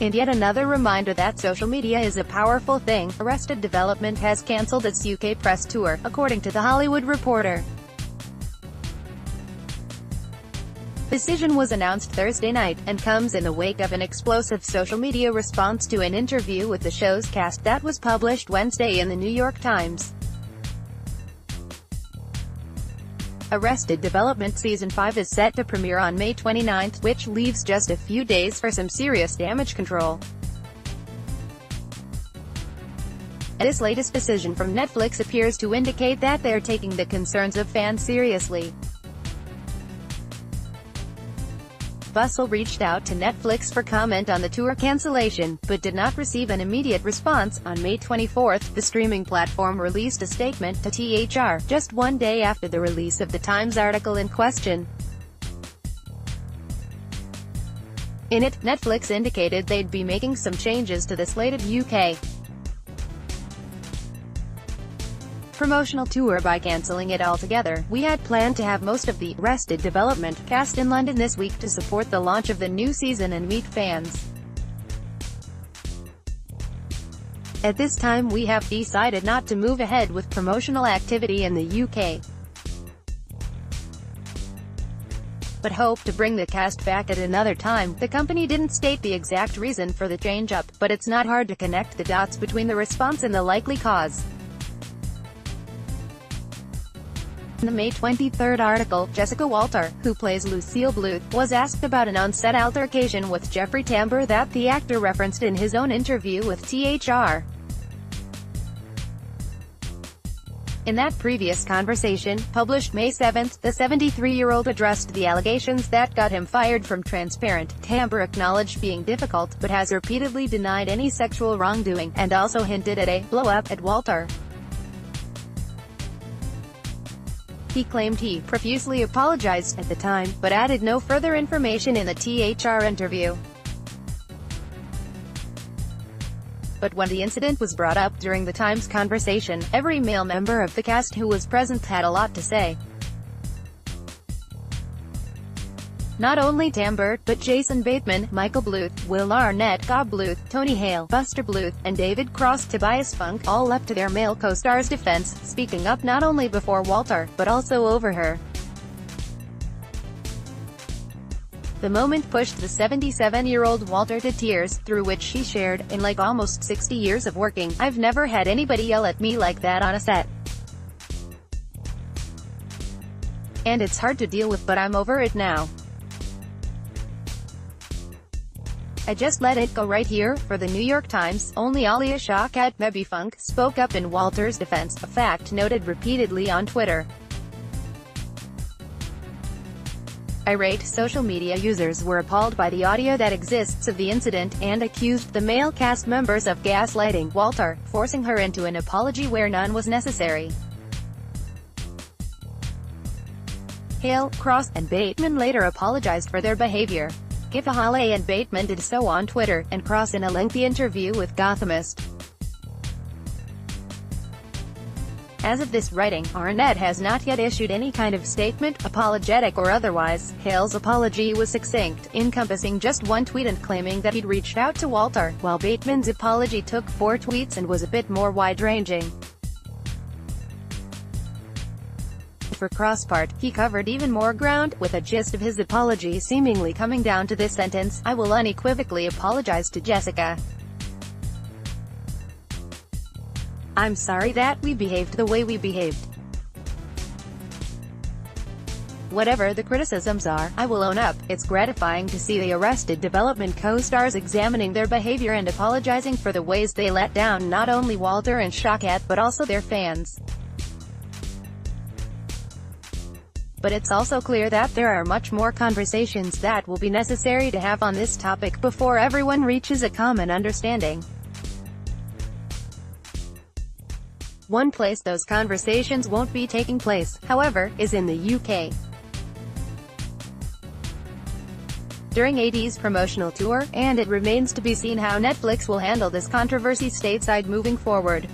And yet another reminder that social media is a powerful thing, Arrested Development has cancelled its UK press tour, according to The Hollywood Reporter. The decision was announced Thursday night, and comes in the wake of an explosive social media response to an interview with the show's cast that was published Wednesday in the New York Times. Arrested Development Season 5 is set to premiere on May 29, which leaves just a few days for some serious damage control. This latest decision from Netflix appears to indicate that they're taking the concerns of fans seriously. Bustle reached out to Netflix for comment on the tour cancellation, but did not receive an immediate response. On May 24, the streaming platform released a statement to THR, just one day after the release of the Times article in question. In it, Netflix indicated they'd be making some changes to the slated UK promotional tour by cancelling it altogether. We had planned to have most of the Arrested Development cast in London this week to support the launch of the new season and meet fans. At this time we have decided not to move ahead with promotional activity in the UK, but hope to bring the cast back at another time. The company didn't state the exact reason for the change-up, but it's not hard to connect the dots between the response and the likely cause. In the May 23 article, Jessica Walter, who plays Lucille Bluth, was asked about an on-set altercation with Jeffrey Tambor that the actor referenced in his own interview with THR. In that previous conversation, published May 7, the 73-year-old addressed the allegations that got him fired from Transparent. Tambor acknowledged being difficult, but has repeatedly denied any sexual wrongdoing, and also hinted at a blow-up at Walter. He claimed he profusely apologized at the time, but added no further information in the THR interview. But when the incident was brought up during the Times conversation, every male member of the cast who was present had a lot to say. Not only Tambor, but Jason Bateman, Michael Bluth, Will Arnett, Gob Bluth, Tony Hale, Buster Bluth, and David Cross. Tobias Funk all leapt to their male co-stars' defense, speaking up not only before Walter, but also over her. The moment pushed the 77-year-old Walter to tears, through which she shared, "In like almost 60 years of working, I've never had anybody yell at me like that on a set. And it's hard to deal with, but I'm over it now. I just let it go right here." For the New York Times, only Alia Shawkat Baby Funk spoke up in Walter's defense, a fact noted repeatedly on Twitter. Irate social media users were appalled by the audio that exists of the incident, and accused the male cast members of gaslighting Walter, forcing her into an apology where none was necessary. Hale, Cross, and Bateman later apologized for their behavior. Hale and Bateman did so on Twitter, and Cross in a lengthy interview with Gothamist. As of this writing, Arnett has not yet issued any kind of statement, apologetic or otherwise. Hale's apology was succinct, encompassing just one tweet and claiming that he'd reached out to Walter, while Bateman's apology took 4 tweets and was a bit more wide-ranging. For Cross' part, he covered even more ground, with a gist of his apology seemingly coming down to this sentence: "I will unequivocally apologize to Jessica. I'm sorry that we behaved the way we behaved. Whatever the criticisms are, I will own up. It's gratifying to see the Arrested Development co-stars examining their behavior and apologizing for the ways they let down not only Walter and Shawkat but also their fans. But it's also clear that there are much more conversations that will be necessary to have on this topic before everyone reaches a common understanding. One place those conversations won't be taking place, however, is in the UK. During AD's promotional tour, and it remains to be seen how Netflix will handle this controversy stateside moving forward.